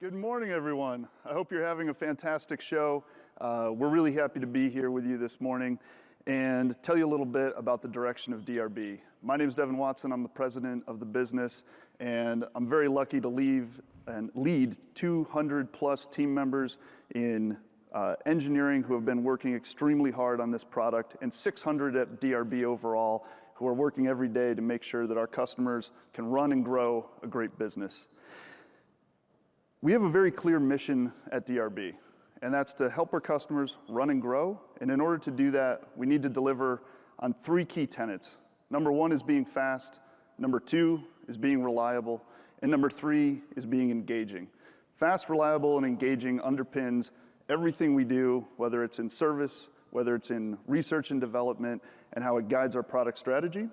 Good morning, everyone. I hope you're having a fantastic show. We're really happy to be here with you this morning and tell you a little bit about the direction of DRB. My name is Devin Watson. I'm the president of the business, and I'm very lucky to lead 200 plus team members in engineering who have been working extremely hard on this product, and 600 at DRB overall who are working every day to make sure that our customers can run and grow a great business. We have a very clear mission at DRB, and that's to help our customers run and grow. And in order to do that, we need to deliver on 3 key tenets. Number 1 is being fast, number 2 is being reliable, and number 3 is being engaging. Fast, reliable, and engaging underpins everything we do, whether it's in service, whether it's in research and development, and how it guides our product strategy.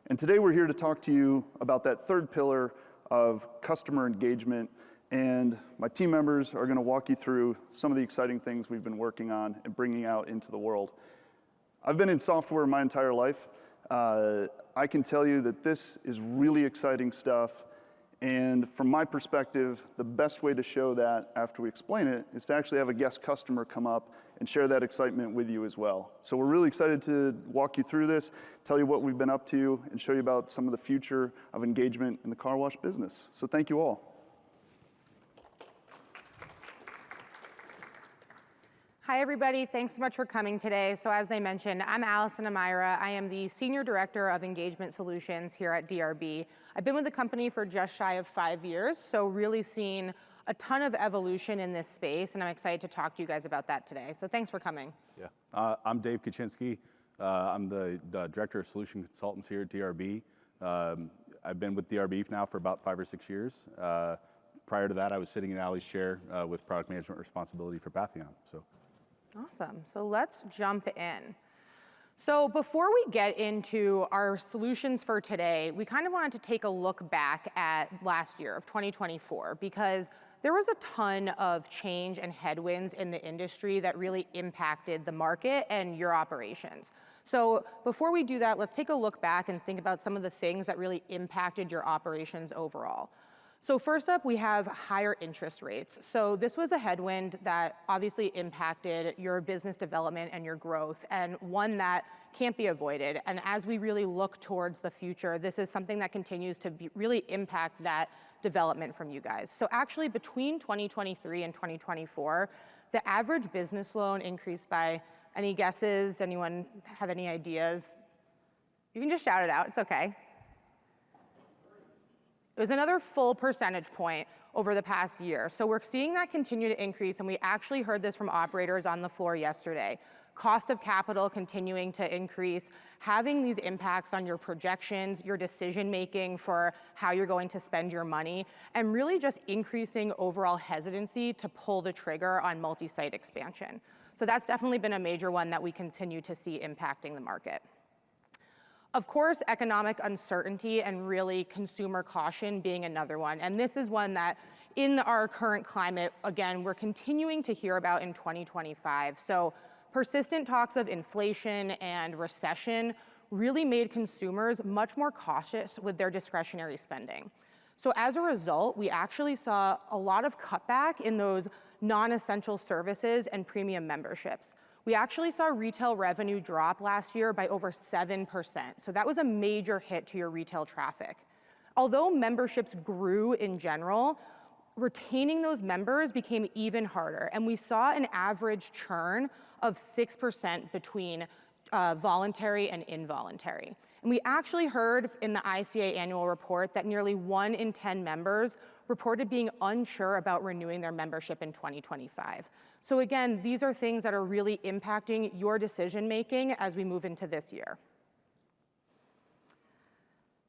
And today we're here to talk to you about that third pillar of customer engagement. And my team members are going to walk you through some of the exciting things we've been working on and bringing out into the world. I've been in software my entire life. I can tell you that this is really exciting stuff. And from my perspective, the best way to show that after we explain it is to actually have a guest customer come up and share that excitement with you as well. So we're really excited to walk you through this, tell you what we've been up to, and show you about some of the future of engagement in the car wash business. So thank you all. Hi, everybody. Thanks so much for coming today. So as they mentioned, I'm Allison Amira. I am the Senior Director of Engagement Solutions here at DRB. I've been with the company for just shy of 5 years, so really seen a ton of evolution in this space, and I'm excited to talk to you guys about that today. So thanks for coming. Yeah, I'm Dave Kaczynski. I'm the Director of Solution Consultants here at DRB. I've been with DRB now for about 5 or 6 years. Prior to that, I was sitting in Allie's chair with product management responsibility for Patheon. Awesome. So let's jump in. So before we get into our solutions for today, we kind of wanted to take a look back at last year of 2024, because there was a ton of change and headwinds in the industry that really impacted the market and your operations. So before we do that, let's take a look back and think about some of the things that really impacted your operations overall. So first up, we have higher interest rates. So this was a headwind that obviously impacted your business development and your growth, and one that can't be avoided. And as we really look towards the future, this is something that continues to really impact that development from you guys. So actually between 2023 and 2024, the average business loan increased by, any guesses? Anyone have any ideas? You can just shout it out, it's okay. It was another full percentage point over the past year. So we're seeing that continue to increase, and we actually heard this from operators on the floor yesterday. Cost of capital continuing to increase, having these impacts on your projections, your decision-making for how you're going to spend your money, and really just increasing overall hesitancy to pull the trigger on multi-site expansion. So that's definitely been a major one that we continue to see impacting the market. Of course, economic uncertainty and really consumer caution being another one. And this is one that in our current climate, again, we're continuing to hear about in 2025. So persistent talks of inflation and recession really made consumers much more cautious with their discretionary spending. So as a result, we actually saw a lot of cutback in those non-essential services and premium memberships. We actually saw retail revenue drop last year by over 7%. So that was a major hit to your retail traffic. Although memberships grew in general, retaining those members became even harder. And we saw an average churn of 6% between voluntary and involuntary. And we actually heard in the ICA annual report that nearly 1 in 10 members reported being unsure about renewing their membership in 2025. So again, these are things that are really impacting your decision-making as we move into this year.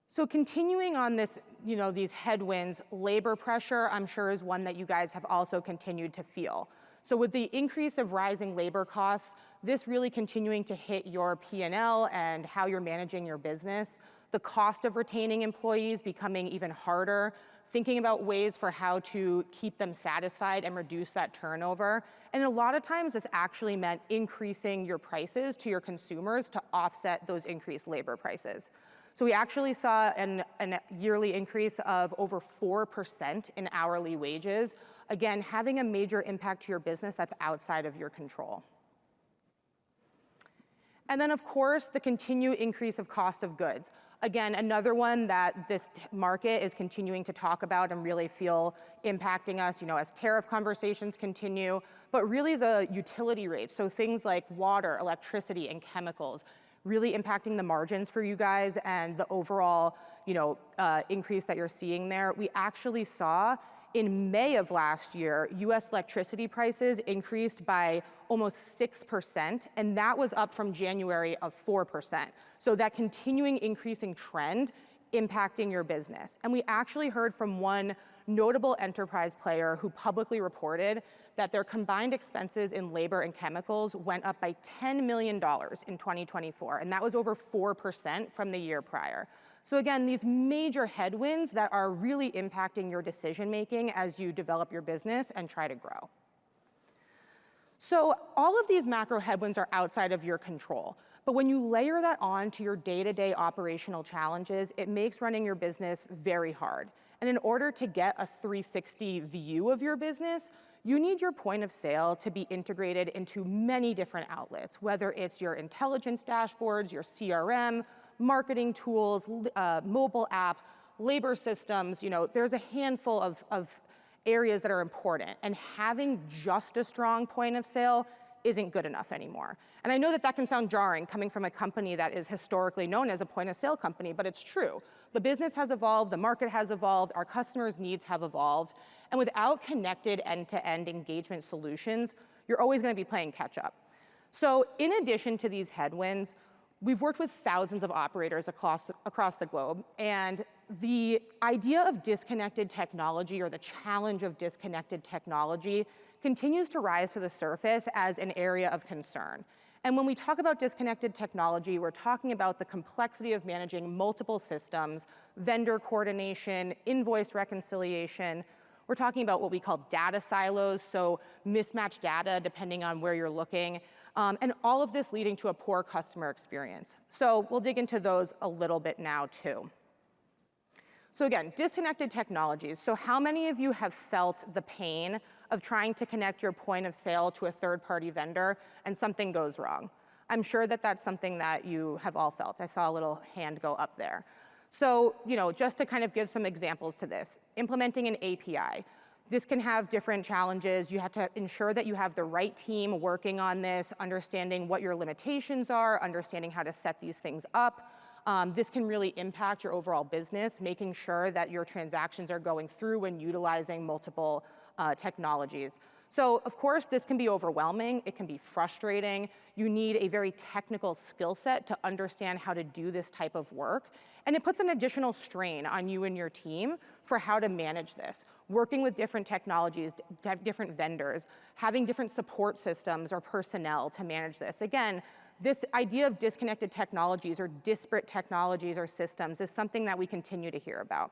So continuing on this, these headwinds, labor pressure, I'm sure is one that you guys have also continued to feel. So with the increase of rising labor costs, this really continuing to hit your P&L and how you're managing your business, the cost of retaining employees becoming even harder, thinking about ways for how to keep them satisfied and reduce that turnover. And a lot of times this actually meant increasing your prices to your consumers to offset those increased labor prices. So we actually saw a yearly increase of over 4% in hourly wages. Again, having a major impact to your business that's outside of your control. And then, of course, the continued increase of cost of goods. Again, another one that this market is continuing to talk about and really feel impacting us, as tariff conversations continue, but really the utility rates, so things like water, electricity, and chemicals, really impacting the margins for you guys and the overall, increase that you're seeing there. We actually saw in May of last year, US electricity prices increased by almost 6%, and that was up from January of 4%. So that continuing increasing trend impacting your business. And we actually heard from one notable enterprise player who publicly reported that their combined expenses in labor and chemicals went up by $10 million in 2024, and that was over 4% from the year prior. So again, these major headwinds that are really impacting your decision-making as you develop your business and try to grow. So all of these macro headwinds are outside of your control. But when you layer that on to your day-to-day operational challenges, it makes running your business very hard. And in order to get a 360 view of your business, you need your point of sale to be integrated into many different outlets, whether it's your intelligence dashboards, your CRM, marketing tools, mobile app, labor systems. There's a handful of areas that are important, and having just a strong point of sale isn't good enough anymore. And I know that can sound jarring coming from a company that is historically known as a point of sale company, but it's true. The business has evolved, the market has evolved, our customers' needs have evolved, and without connected end-to-end engagement solutions, you're always going to be playing catch up. So in addition to these headwinds, we've worked with thousands of operators across the globe, and the idea of disconnected technology, or the challenge of disconnected technology, continues to rise to the surface as an area of concern. And when we talk about disconnected technology, we're talking about the complexity of managing multiple systems, vendor coordination, invoice reconciliation. We're talking about what we call data silos, so mismatched data depending on where you're looking, and all of this leading to a poor customer experience. So we'll dig into those a little bit now too. So again, disconnected technologies. So how many of you have felt the pain of trying to connect your point of sale to a third-party vendor and something goes wrong? I'm sure that that's something that you have all felt. I saw a little hand go up there. So, just to kind of give some examples to this, implementing an API. This can have different challenges. You have to ensure that you have the right team working on this, understanding what your limitations are, understanding how to set these things up. This can really impact your overall business, making sure that your transactions are going through when utilizing multiple technologies. So, of course, this can be overwhelming. It can be frustrating. You need a very technical skill set to understand how to do this type of work. And it puts an additional strain on you and your team for how to manage this. Working with different technologies, different vendors, having different support systems or personnel to manage this. Again, this idea of disconnected technologies or disparate technologies or systems is something that we continue to hear about.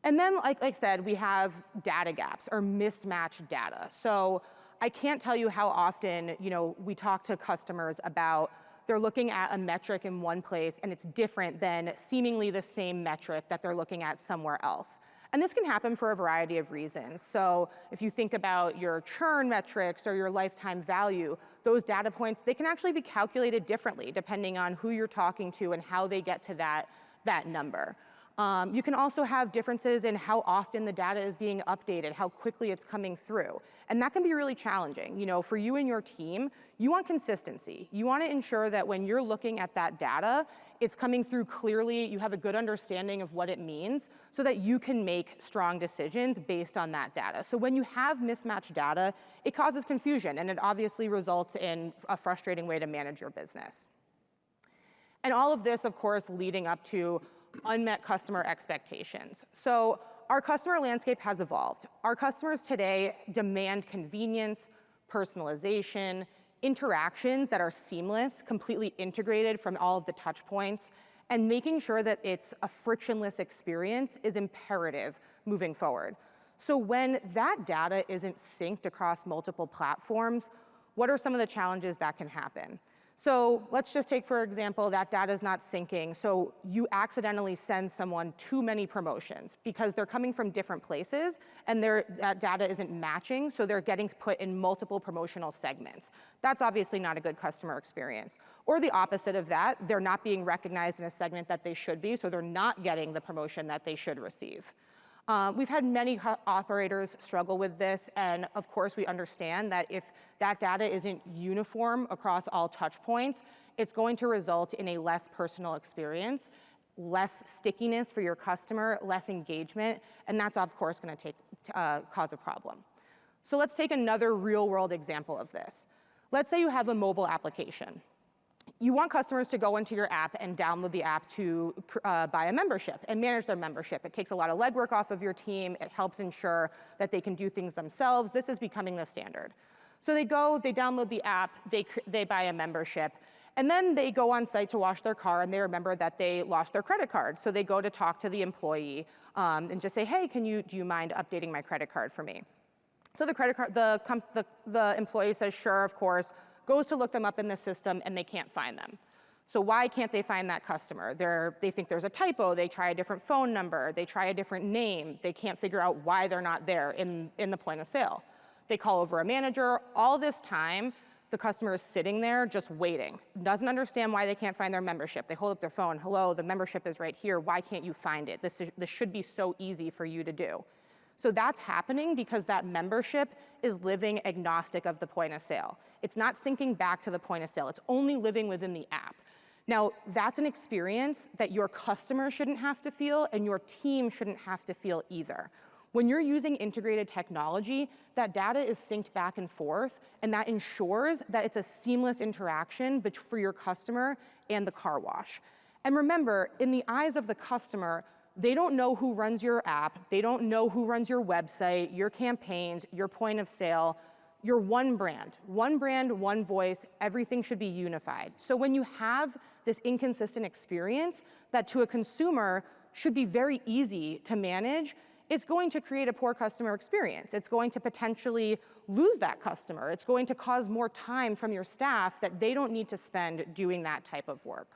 And then, like I said, we have data gaps or mismatched data. So I can't tell you how often, we talk to customers about they're looking at a metric in one place and it's different than seemingly the same metric that they're looking at somewhere else. And this can happen for a variety of reasons. So if you think about your churn metrics or your lifetime value, those data points, they can actually be calculated differently depending on who you're talking to and how they get to that number. You can also have differences in how often the data is being updated, how quickly it's coming through. And that can be really challenging. For you and your team, you want consistency. You want to ensure that when you're looking at that data, it's coming through clearly, you have a good understanding of what it means so that you can make strong decisions based on that data. So when you have mismatched data, it causes confusion, and it obviously results in a frustrating way to manage your business. And all of this, of course, leading up to unmet customer expectations. So our customer landscape has evolved. Our customers today demand convenience, personalization, interactions that are seamless, completely integrated from all of the touch points, and making sure that it's a frictionless experience is imperative moving forward. So when that data isn't synced across multiple platforms, what are some of the challenges that can happen? So let's just take, for example, that data is not syncing. So you accidentally send someone too many promotions because they're coming from different places and that data isn't matching, so they're getting put in multiple promotional segments. That's obviously not a good customer experience. Or the opposite of that, they're not being recognized in a segment that they should be, so they're not getting the promotion that they should receive. We've had many operators struggle with this, and of course we understand that if that data isn't uniform across all touch points, it's going to result in a less personal experience, less stickiness for your customer, less engagement, and that's of course going to cause a problem. So let's take another real world example of this. Let's say you have a mobile application. You want customers to go into your app and download the app to buy a membership and manage their membership. It takes a lot of legwork off of your team. It helps ensure that they can do things themselves. This is becoming the standard. So they go, they download the app, they buy a membership, and then they go on site to wash their car and they remember that they lost their credit card. So they go to talk to the employee and just say, hey, do you mind updating my credit card for me? So the employee says, sure, of course, goes to look them up in the system, and they can't find them. So why can't they find that customer? They think there's a typo. They try a different phone number. They try a different name. They can't figure out why they're not there in the point of sale. They call over a manager. All this time, the customer is sitting there just waiting, doesn't understand why they can't find their membership. They hold up their phone. Hello, the membership is right here. Why can't you find it? This should be so easy for you to do. So that's happening because that membership is living agnostic of the point of sale. It's not syncing back to the point of sale. It's only living within the app. Now, that's an experience that your customer shouldn't have to feel and your team shouldn't have to feel either. When you're using integrated technology, that data is synced back and forth, and that ensures that it's a seamless interaction for your customer and the car wash. And remember, in the eyes of the customer, they don't know who runs your app. They don't know who runs your website, your campaigns, your point of sale. You're one brand, one voice. Everything should be unified. So when you have this inconsistent experience that to a consumer should be very easy to manage, it's going to create a poor customer experience. It's going to potentially lose that customer. It's going to cause more time from your staff that they don't need to spend doing that type of work.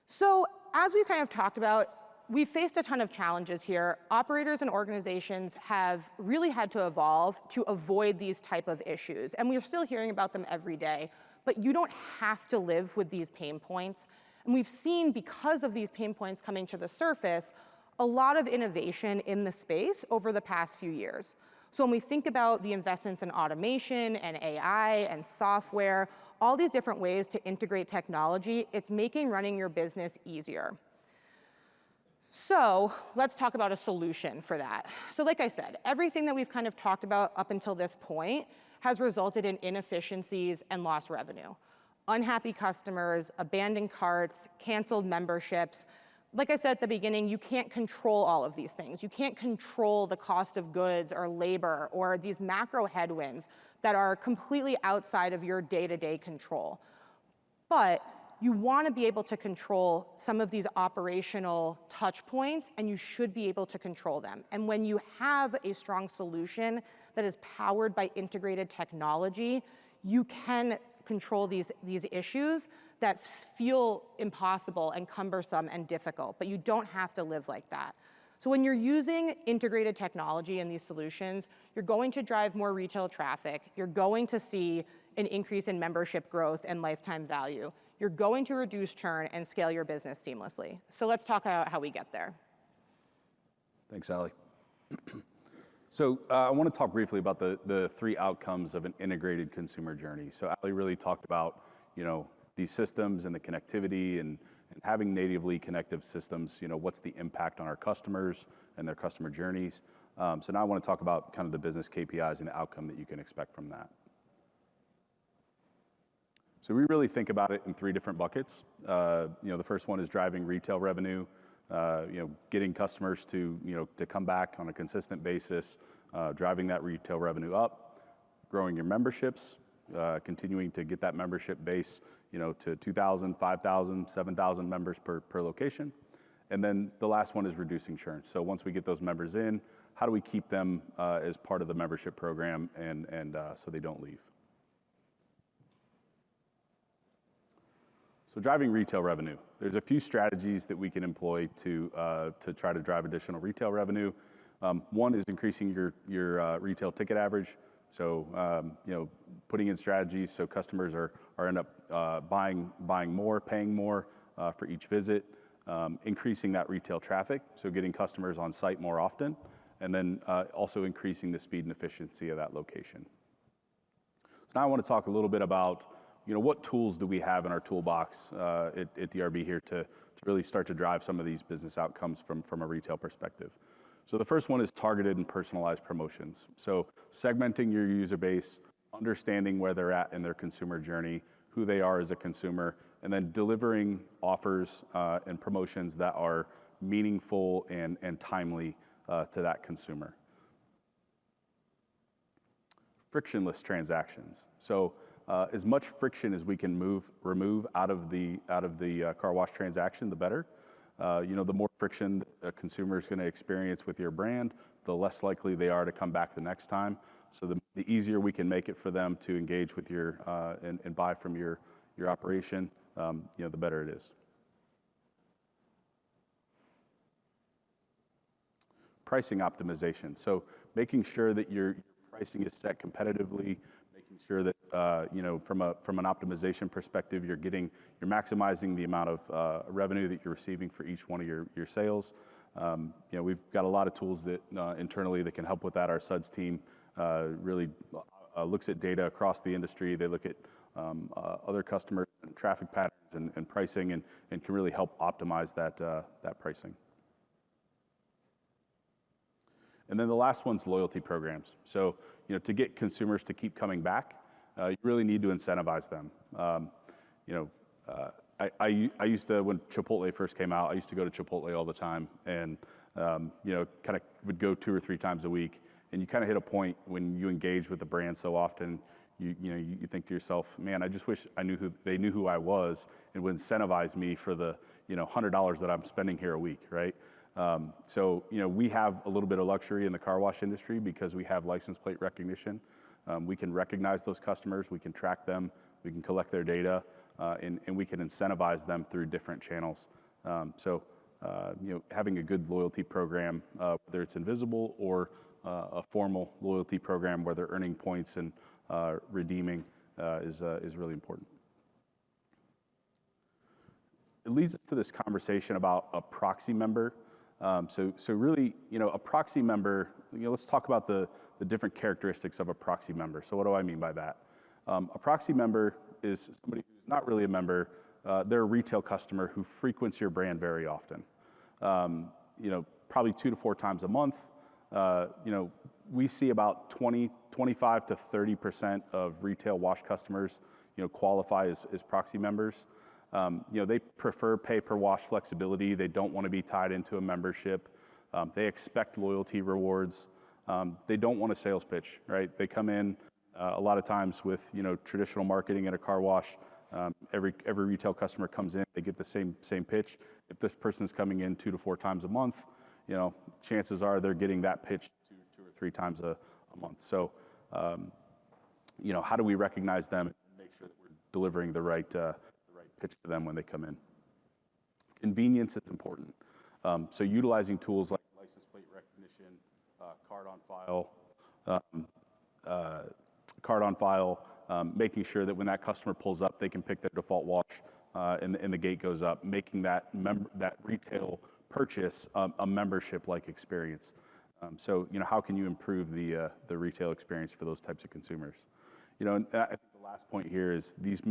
So as we've kind of talked about, we've faced a ton of challenges here. Operators and organizations have really had to evolve to avoid these type of issues. And we're still hearing about them every day. But you don't have to live with these pain points. And we've seen, because of these pain points coming to the surface, a lot of innovation in the space over the past few years. So when we think about the investments in automation and AI and software, all these different ways to integrate technology, it's making running your business easier. So let's talk about a solution for that. So like I said, everything that we've kind of talked about up until this point has resulted in inefficiencies and lost revenue. Unhappy customers, abandoned carts, canceled memberships. Like I said at the beginning, you can't control all of these things. You can't control the cost of goods or labor or these macro headwinds that are completely outside of your day-to-day control. But you want to be able to control some of these operational touch points, and you should be able to control them. And when you have a strong solution that is powered by integrated technology, you can control these issues that feel impossible and cumbersome and difficult, but you don't have to live like that. So when you're using integrated technology in these solutions, you're going to drive more retail traffic, you're going to see an increase in membership growth and lifetime value, you're going to reduce churn and scale your business seamlessly. So let's talk about how we get there. Thanks, Allie. So I want to talk briefly about the three outcomes of an integrated consumer journey. So Allie really talked about, these systems and the connectivity and having natively connective systems, what's the impact on our customers and their customer journeys. So now I want to talk about kind of the business KPIs and the outcome that you can expect from that. So we really think about it in three different buckets. The first one is driving retail revenue, getting customers to come back on a consistent basis, driving that retail revenue up, growing your memberships, continuing to get that membership base, to 2,000, 5,000, 7,000 members per location. And then the last one is reducing churn. So once we get those members in, how do we keep them as part of the membership program and so they don't leave? So driving retail revenue. There's a few strategies that we can employ to try to drive additional retail revenue. One is increasing your retail ticket average. So putting in strategies so customers are end up buying more, paying more for each visit. Increasing that retail traffic, so getting customers on site more often, and then also increasing the speed and efficiency of that location. So now I want to talk a little bit about what tools do we have in our toolbox at DRB here to really start to drive some of these business outcomes from a retail perspective. So the first one is targeted and personalized promotions. So segmenting your user base, understanding where they're at in their consumer journey, who they are as a consumer, and then delivering offers and promotions that are meaningful and timely to that consumer. Frictionless transactions. So as much friction as we can remove out of the car wash transaction, the better. The more friction a consumer is going to experience with your brand, the less likely they are to come back the next time. So the easier we can make it for them to engage with your and buy from your operation, the better it is. Pricing optimization. So making sure that your pricing is set competitively, making sure that from an optimization perspective, you're maximizing the amount of revenue that you're receiving for each one of your sales. We've got a lot of tools that internally that can help with that. Our SUDS team really looks at data across the industry. They look at other customers and traffic patterns and pricing and can really help optimize that pricing. And then the last one's loyalty programs. So, to get consumers to keep coming back, you really need to incentivize them. I used to, when Chipotle first came out, I used to go to Chipotle all the time and, kind of would go 2 or 3 times a week. And you kind of hit a point when you engage with the brand so often, you think to yourself, man, I just wish they knew who I was and would incentivize me for the, $100 that I'm spending here a week, right? So, we have a little bit of luxury in the car wash industry because we have license plate recognition. We can recognize those customers, we can track them, we can collect their data, and we can incentivize them through different channels. Having a good loyalty program, whether it's invisible or a formal loyalty program where they're earning points and redeeming, is really important. It leads us to this conversation about a proxy member. So really, a proxy member, let's talk about the different characteristics of a proxy member. So what do I mean by that? A proxy member is somebody who's not really a member. They're a retail customer who frequents your brand very often. Probably 2 to 4 times a month. We see about 25 to 30% of retail wash customers, qualify as proxy members. They prefer pay-per-wash flexibility. They don't want to be tied into a membership. They expect loyalty rewards. They don't want a sales pitch, right? They come in a lot of times with, traditional marketing at a car wash. Every retail customer comes in, they get the same pitch. If this person's coming in 2 to 4 times a month, chances are they're getting that pitch 2 or 3 times a month. So, how do we recognize them and make sure that we're delivering the right pitch to them when they come in? Convenience is important. So utilizing tools like license plate recognition, card on file, making sure that when that customer pulls up, they can pick their default wash and the gate goes up, making that retail purchase a membership-like experience. So how can you improve the retail experience for those types of consumers? And I think the last point here is these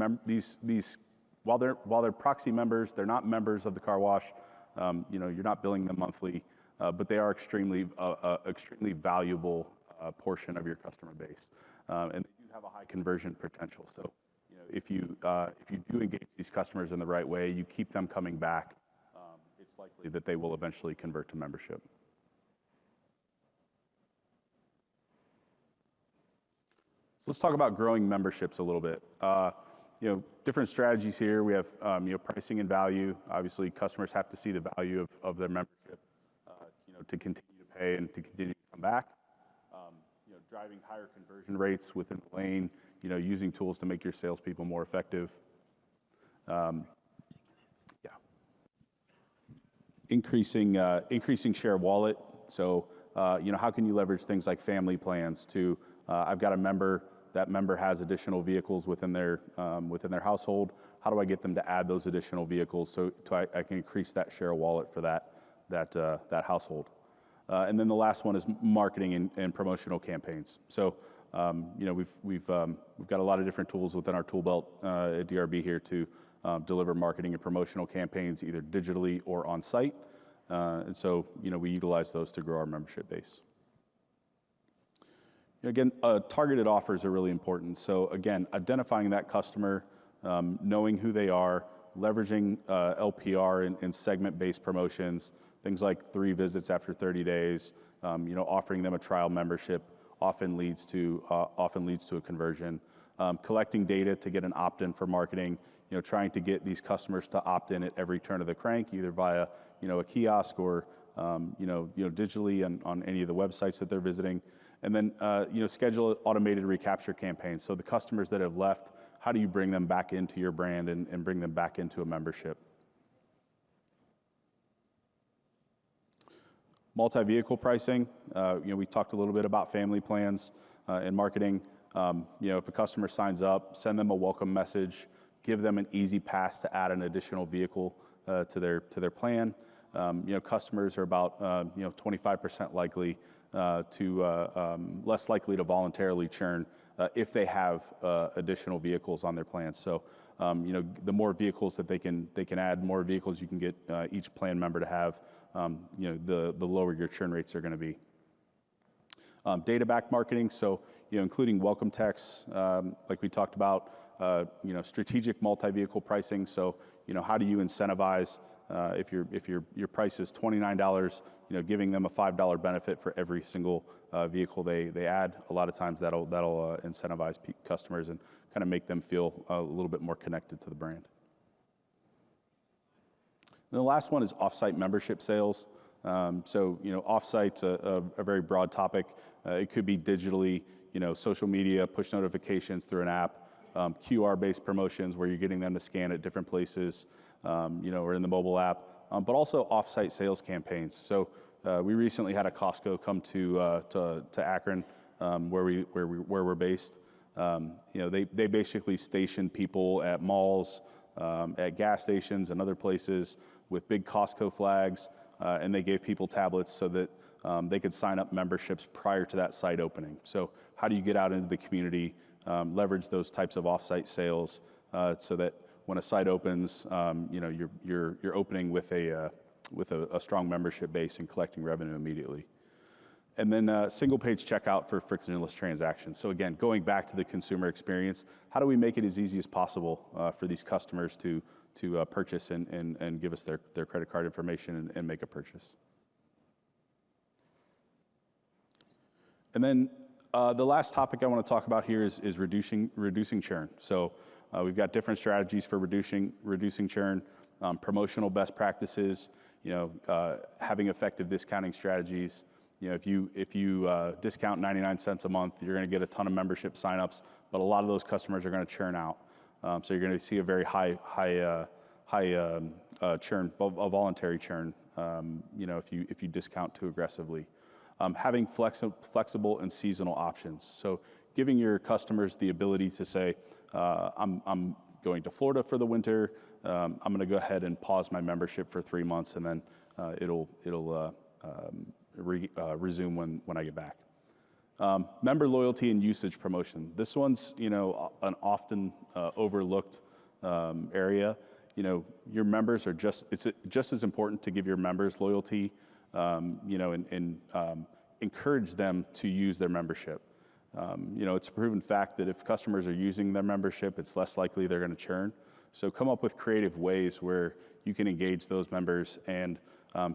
while they're proxy members, they're not members of the car wash. You're not billing them monthly, but they are extremely valuable portion of your customer base, and they do have a high conversion potential. So, if you do engage these customers in the right way, you keep them coming back. It's likely that they will eventually convert to membership. So let's talk about growing memberships a little bit. Different strategies here. We have, pricing and value. Obviously, customers have to see the value of their membership, to continue to pay and to continue to come back. Driving higher conversion rates within the lane, using tools to make your salespeople more effective. increasing share of wallet. So, how can you leverage things like family plans to, I've got a member, that member has additional vehicles within their household. How do I get them to add those additional vehicles so I can increase that share of wallet for that household? And then the last one is marketing and promotional campaigns. So, we've got a lot of different tools within our tool belt at DRB here to deliver marketing and promotional campaigns either digitally or on site. And so, we utilize those to grow our membership base. Again, targeted offers are really important. So again, identifying that customer, knowing who they are, leveraging LPR and segment-based promotions, things like 3 visits after 30 days, offering them a trial membership often leads to a conversion. Collecting data to get an opt-in for marketing, trying to get these customers to opt in at every turn of the crank, either via a kiosk or digitally on any of the websites that they're visiting. And then, schedule automated recapture campaigns. So the customers that have left, how do you bring them back into your brand and bring them back into a membership? Multi-vehicle pricing. We talked a little bit about family plans and marketing. If a customer signs up, send them a welcome message, give them an easy pass to add an additional vehicle to their plan. Customers are about 25% likely less likely to voluntarily churn if they have additional vehicles on their plans. So, the more vehicles that they can add, more vehicles you can get each plan member to have, the lower your churn rates are going to be. Data-backed marketing, so including welcome texts, like we talked about, strategic multi-vehicle pricing. So, how do you incentivize if your price is $29, giving them a $5 benefit for every single vehicle they add. A lot of times that'll incentivize customers and kind of make them feel a little bit more connected to the brand. And the last one is offsite membership sales. Offsite's a very broad topic. It could be digitally, social media, push notifications through an app, QR-based promotions where you're getting them to scan at different places, or in the mobile app, but also offsite sales campaigns. So we recently had a Costco come to Akron, where we're based. They basically stationed people at malls, at gas stations and other places with big Costco flags, and they gave people tablets so that they could sign up memberships prior to that site opening. So how do you get out into the community, leverage those types of offsite sales so that when a site opens, you're opening with a strong membership base and collecting revenue immediately. And then single page checkout for frictionless transactions. So again, going back to the consumer experience, how do we make it as easy as possible for these customers to purchase and give us their credit card information and make a purchase? And then the last topic I want to talk about here is reducing churn. So we've got different strategies for reducing churn, promotional best practices, having effective discounting strategies. If you discount 99 cents a month, you're going to get a ton of membership signups, but a lot of those customers are going to churn out. So you're going to see a very high churn, a voluntary churn. If you discount too aggressively. Having flexible and seasonal options. So giving your customers the ability to say, I'm going to Florida for the winter. I'm going to go ahead and pause my membership for 3 months, and then it'll resume when I get back. Member loyalty and usage promotion. This one's an often overlooked area. Your members are it's just as important to give your members loyalty, and encourage them to use their membership. It's a proven fact that if customers are using their membership, it's less likely they're going to churn. So come up with creative ways where you can engage those members and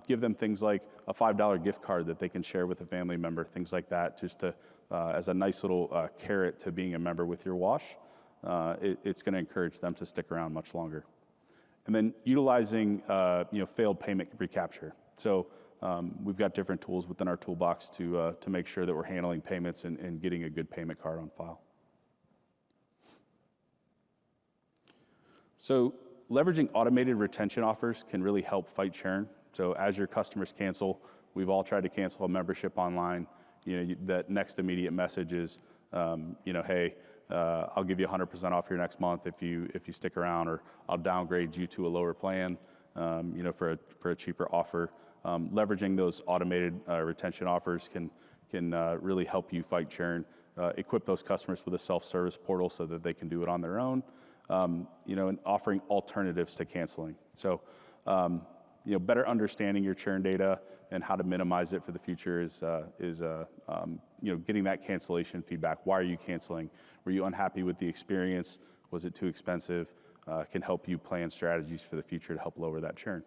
give them things like a $5 gift card that they can share with a family member, things like that, just to as a nice little carrot to being a member with your wash. It's going to encourage them to stick around much longer. And then utilizing failed payment recapture. So we've got different tools within our toolbox to make sure that we're handling payments and getting a good payment card on file. So leveraging automated retention offers can really help fight churn. So as your customers cancel, we've all tried to cancel a membership online. That next immediate message is, hey, I'll give you 100% off your next month if you stick around, or I'll downgrade you to a lower plan, for a cheaper offer. Leveraging those automated retention offers can really help you fight churn. Equip those customers with a self-service portal so that they can do it on their own. And offering alternatives to canceling. So, better understanding your churn data and how to minimize it for the future is getting that cancellation feedback. Why are you canceling? Were you unhappy with the experience? Was it too expensive? Can help you plan strategies for the future to help lower that churn.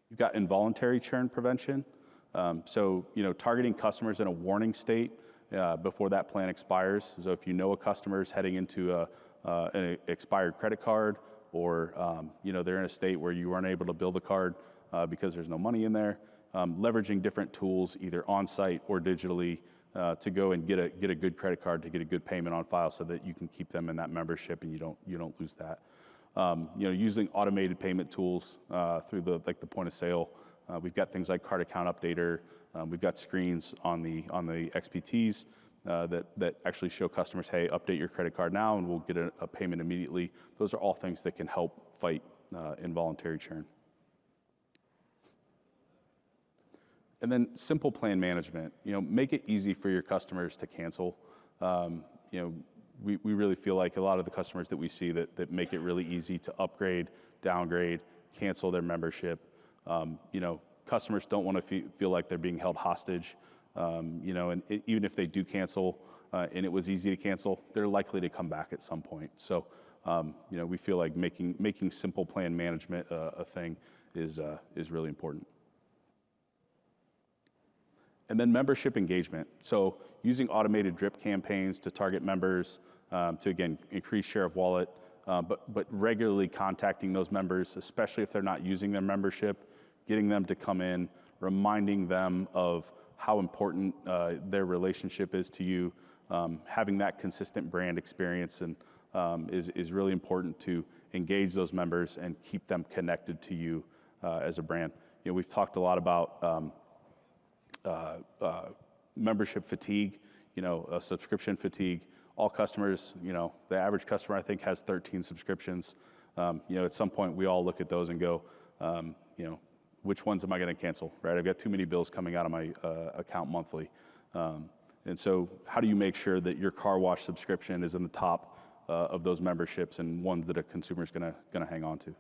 You've got involuntary churn prevention. Targeting customers in a warning state before that plan expires. So if you know a customer is heading into an expired credit card, or they're in a state where you aren't able to bill the card because there's no money in there, leveraging different tools either on site or digitally to go and get a good credit card, to get a good payment on file so that you can keep them in that membership and you don't lose that. Using automated payment tools through the point of sale. We've got things like card account updater. We've got screens on the XPTs that actually show customers, hey, update your credit card now and we'll get a payment immediately. Those are all things that can help fight involuntary churn. And then simple plan management. Make it easy for your customers to cancel. We really feel like a lot of the customers that we see that make it really easy to upgrade, downgrade, cancel their membership. Customers don't want to feel like they're being held hostage. And even if they do cancel and it was easy to cancel, they're likely to come back at some point. So, we feel like making simple plan management a thing is really important. And then membership engagement. So using automated drip campaigns to target members to, again, increase share of wallet, but regularly contacting those members, especially if they're not using their membership, getting them to come in, reminding them of how important their relationship is to you, having that consistent brand experience and is really important to engage those members and keep them connected to you as a brand. We've talked a lot about membership fatigue, subscription fatigue. All customers, the average customer I think has 13 subscriptions. At some point we all look at those and go, which ones am I going to cancel, right? I've got too many bills coming out of my account monthly. And so how do you make sure that your car wash subscription is in the top of those memberships and ones that a consumer is going to hang on to?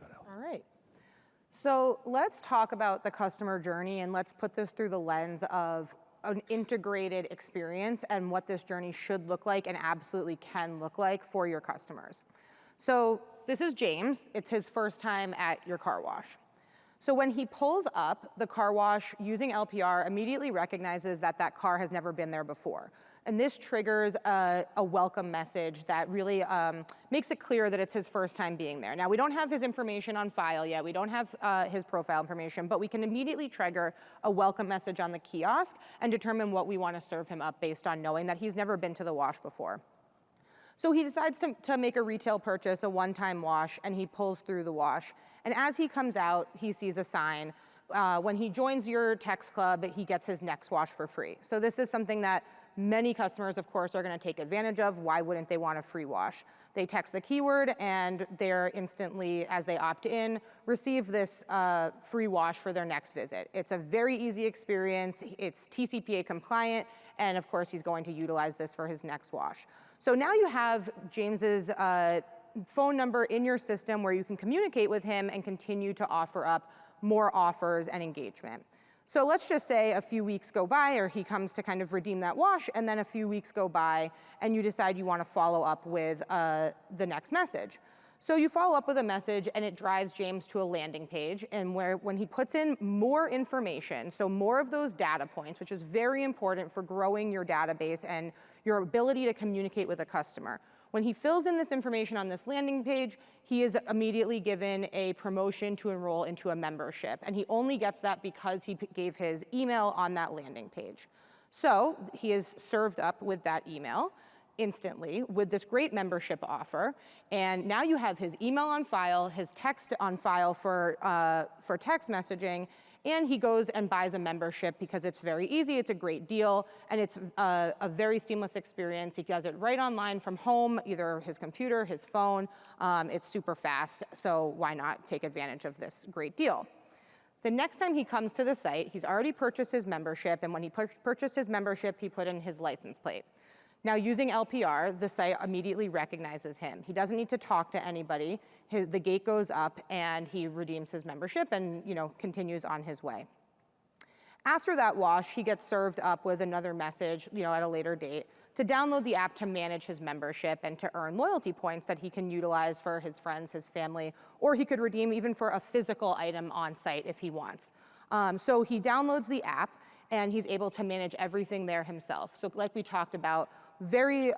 All right. So let's talk about the customer journey, and let's put this through the lens of an integrated experience and what this journey should look like and absolutely can look like for your customers. So this is James. It's his first time at your car wash. So when he pulls up, the car wash using LPR immediately recognizes that that car has never been there before. And this triggers a welcome message that really makes it clear that it's his first time being there. Now, we don't have his information on file yet. We don't have his profile information, but we can immediately trigger a welcome message on the kiosk and determine what we want to serve him up based on knowing that he's never been to the wash before. So he decides to make a retail purchase, a one-time wash, and he pulls through the wash. And as he comes out, he sees a sign. When he joins your text club, he gets his next wash for free. So this is something that many customers, of course, are going to take advantage of. Why wouldn't they want a free wash? They text the keyword, and they're instantly, as they opt in, receive this free wash for their next visit. It's a very easy experience. It's TCPA compliant, and of course, he's going to utilize this for his next wash. So now you have James's phone number in your system where you can communicate with him and continue to offer up more offers and engagement. So let's just say a few weeks go by, or he comes to kind of redeem that wash, and then a few weeks go by, and you decide you want to follow up with the next message. So you follow up with a message, and it drives James to a landing page, and when he puts in more information, so more of those data points, which is very important for growing your database and your ability to communicate with a customer. When he fills in this information on this landing page, he is immediately given a promotion to enroll into a membership. And he only gets that because he gave his email on that landing page. So he is served up with that email. instantly with this great membership offer. And now you have his email on file, his text on file for text messaging, and he goes and buys a membership because it's very easy, it's a great deal, and it's a very seamless experience. He does it right online from home, either his computer, his phone. It's super fast, so why not take advantage of this great deal? The next time he comes to the site, he's already purchased his membership, and when he purchased his membership, he put in his license plate. Now, using LPR, the site immediately recognizes him. He doesn't need to talk to anybody. The gate goes up, and he redeems his membership and continues on his way. After that wash, he gets served up with another message at a later date to download the app to manage his membership and to earn loyalty points that he can utilize for his friends, his family, or he could redeem even for a physical item on site if he wants. So he downloads the app, and he's able to manage everything there himself. So like we talked about, very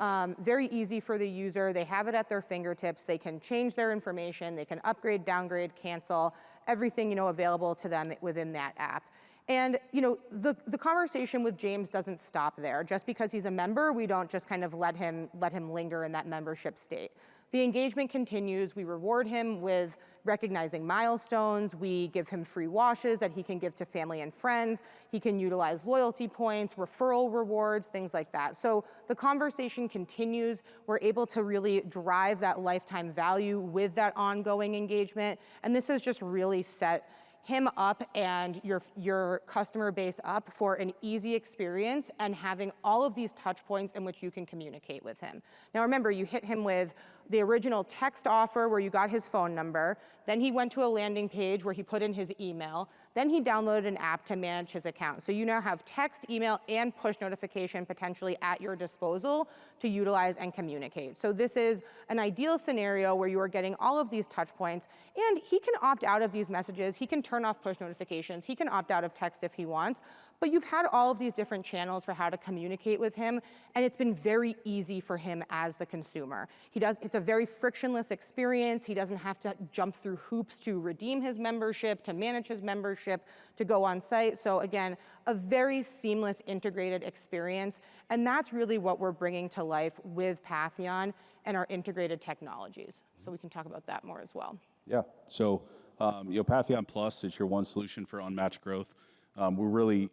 easy for the user. They have it at their fingertips. They can change their information. They can upgrade, downgrade, cancel, everything available to them within that app. And the conversation with James doesn't stop there. Just because he's a member, we don't just kind of let him linger in that membership state. The engagement continues. We reward him with recognizing milestones. We give him free washes that he can give to family and friends. He can utilize loyalty points, referral rewards, things like that. So the conversation continues. We're able to really drive that lifetime value with that ongoing engagement. And this has just really set him up and your customer base up for an easy experience and having all of these touch points in which you can communicate with him. Now remember, you hit him with the original text offer where you got his phone number, then he went to a landing page where he put in his email, then he downloaded an app to manage his account. So you now have text, email, and push notification potentially at your disposal to utilize and communicate. So this is an ideal scenario where you are getting all of these touch points, and he can opt out of these messages. He can turn off push notifications. He can opt out of text if he wants, but you've had all of these different channels for how to communicate with him, and it's been very easy for him as the consumer. It's a very frictionless experience. He doesn't have to jump through hoops to redeem his membership, to manage his membership, to go on site. So again, a very seamless integrated experience, and that's really what we're bringing to life with Patheon and our integrated technologies. So we can talk about that more as well. Yeah, so Patheon Plus is your one solution for unmatched growth. We're really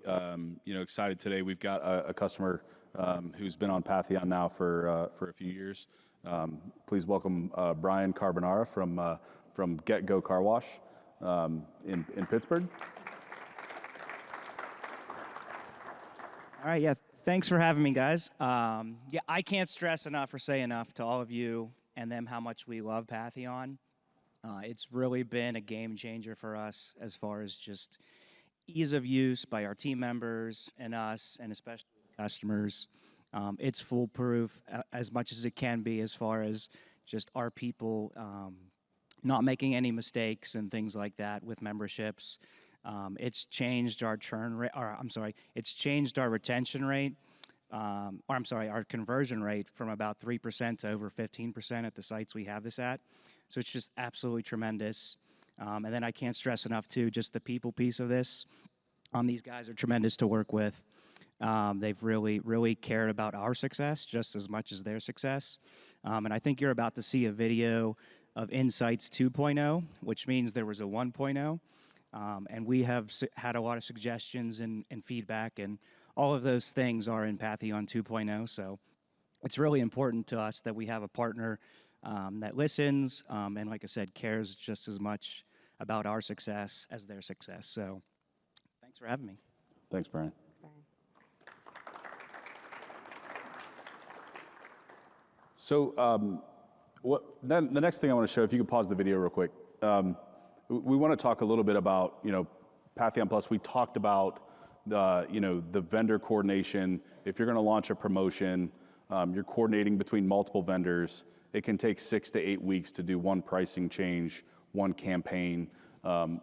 excited today. We've got a customer who's been on Patheon now for a few years. Please welcome Brian Carbonara from GetGo Car Wash in Pittsburgh. All right, yeah, thanks for having me, guys. I can't stress enough or say enough to all of you and them how much we love Patheon. It's really been a game changer for us as far as just ease of use by our team members and us, and especially customers. It's foolproof as much as it can be as far as just our people not making any mistakes and things like that with memberships. It's changed our churn rate, it's changed our retention rate, our conversion rate from about 3% to over 15% at the sites we have this at. So it's just absolutely tremendous. And then I can't stress enough too, just the people piece of this. These guys are tremendous to work with. They've really cared about our success just as much as their success. And I think you're about to see a video of Insights 2.0, which means there was a 1.0. And we have had a lot of suggestions and feedback, and all of those things are in Patheon 2.0. So it's really important to us that we have a partner that listens and, like I said, cares just as much about our success as their success. So thanks for having me. Thanks, Brian. So the next thing I want to show, if you could pause the video real quick. We want to talk a little bit about, Patheon Plus. We talked about the vendor coordination. If you're going to launch a promotion, you're coordinating between multiple vendors. It can take 6 to 8 weeks to do one pricing change, one campaign.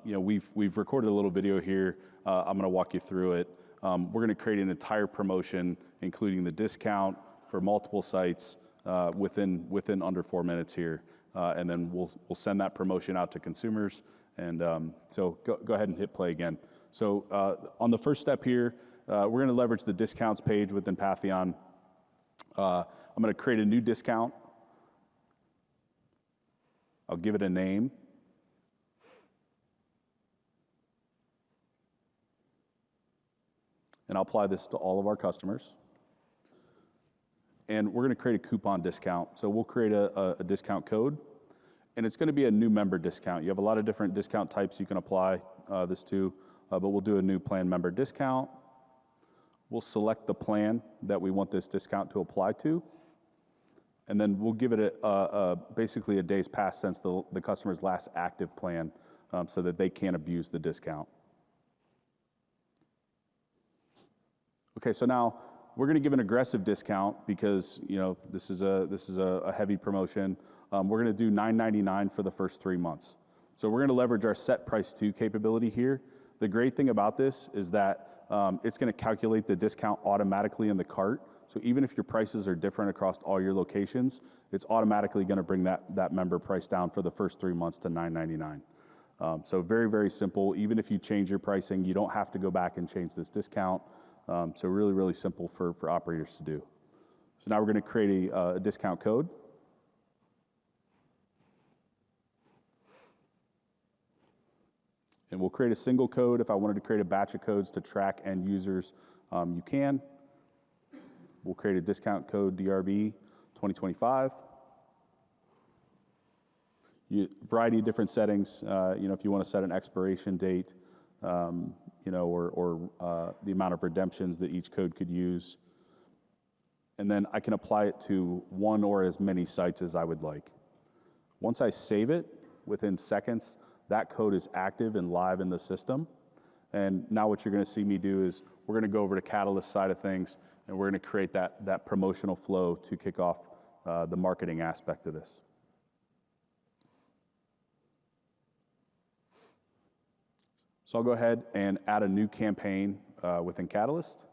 We've recorded a little video here. I'm going to walk you through it. We're going to create an entire promotion, including the discount for multiple sites within under 4 minutes here, and then we'll send that promotion out to consumers. And so go ahead and hit play again. So on the first step here, we're going to leverage the discounts page within Patheon. I'm going to create a new discount. I'll give it a name. And I'll apply this to all of our customers. And we're going to create a coupon discount. So we'll create a discount code, and it's going to be a new member discount. You have a lot of different discount types you can apply this to, but we'll do a new plan member discount. We'll select the plan that we want this discount to apply to, and then we'll give it basically a day's pass since the customer's last active plan, so that they can't abuse the discount. Okay, so now we're going to give an aggressive discount because this is a heavy promotion. We're going to do $9.99 for the first 3 months. So we're going to leverage our set price to capability here. The great thing about this is that it's going to calculate the discount automatically in the cart. So even if your prices are different across all your locations, it's automatically going to bring that member price down for the first 3 months to $9.99. So very, very simple. Even if you change your pricing, you don't have to go back and change this discount. So really, really simple for operators to do. So now we're going to create a discount code. And we'll create a single code. If I wanted to create a batch of codes to track end users, you can. We'll create a discount code DRB 2025. Variety of different settings. If you want to set an expiration date, or the amount of redemptions that each code could use. And then I can apply it to one or as many sites as I would like. Once I save it, within seconds, that code is active and live in the system. And now what you're going to see me do is we're going to go over to Catalyst side of things, and we're going to create that promotional flow to kick off the marketing aspect of this. So I'll go ahead and add a new campaign within Catalyst.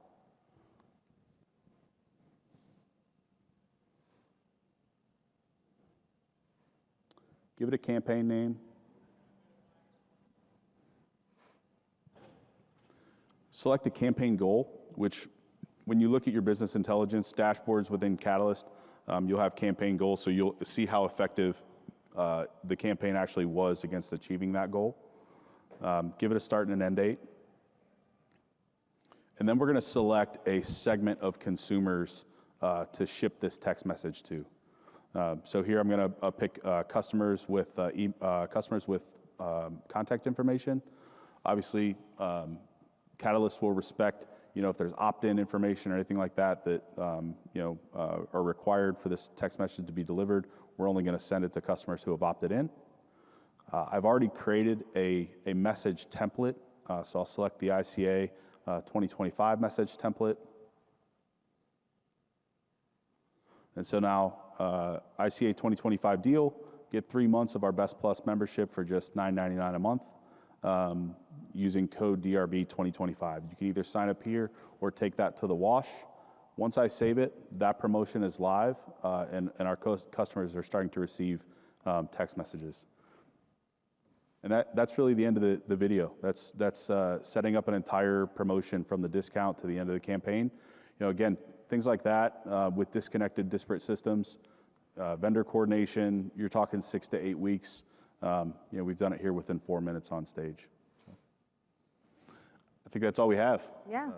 Give it a campaign name. Select a campaign goal, which when you look at your business intelligence dashboards within Catalyst, you'll have campaign goals, so you'll see how effective the campaign actually was against achieving that goal. Give it a start and an end date. And then we're going to select a segment of consumers to ship this text message to. So here I'm going to pick customers with contact information. Obviously, Catalyst will respect, if there's opt-in information or anything like that are required for this text message to be delivered. We're only going to send it to customers who have opted in. I've already created a message template, so I'll select the ICA 2025 message template. And so now, ICA 2025 deal, get 3 months of our Best Plus membership for just $9.99 a month using code DRB 2025. You can either sign up here or take that to the wash. Once I save it, that promotion is live, and our customers are starting to receive text messages. And that's really the end of the video. That's setting up an entire promotion from the discount to the end of the campaign. Again, things like that with disconnected, disparate systems, vendor coordination, you're talking 6 to 8 weeks. We've done it here within 4 minutes on stage. So I think that's all we have. Yeah.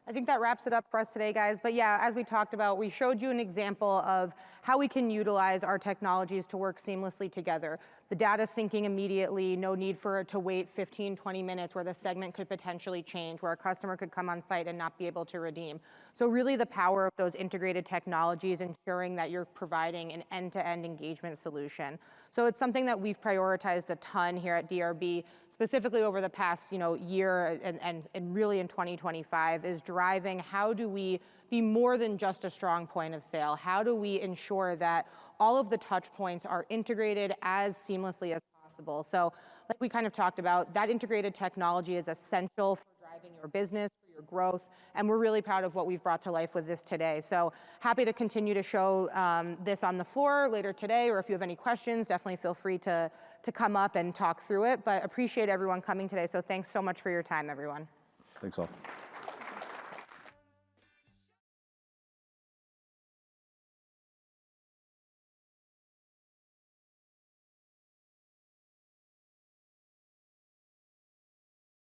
I think that wraps it up for us today, guys. But yeah, as we talked about, we showed you an example of how we can utilize our technologies to work seamlessly together. The data syncing immediately, no need for it to wait 15, 20 minutes where the segment could potentially change, where a customer could come on site and not be able to redeem. So really the power of those integrated technologies, ensuring that you're providing an end-to-end engagement solution. So it's something that we've prioritized a ton here at DRB, specifically over the past year and really in 2025, is driving how do we be more than just a strong point of sale? How do we ensure that all of the touch points are integrated as seamlessly as possible? So like we kind of talked about, that integrated technology is essential for driving your business, for your growth, and we're really proud of what we've brought to life with this today. So happy to continue to show this on the floor later today, or if you have any questions, definitely feel free to come up and talk through it, but appreciate everyone coming today. So thanks so much for your time, everyone. Thanks all.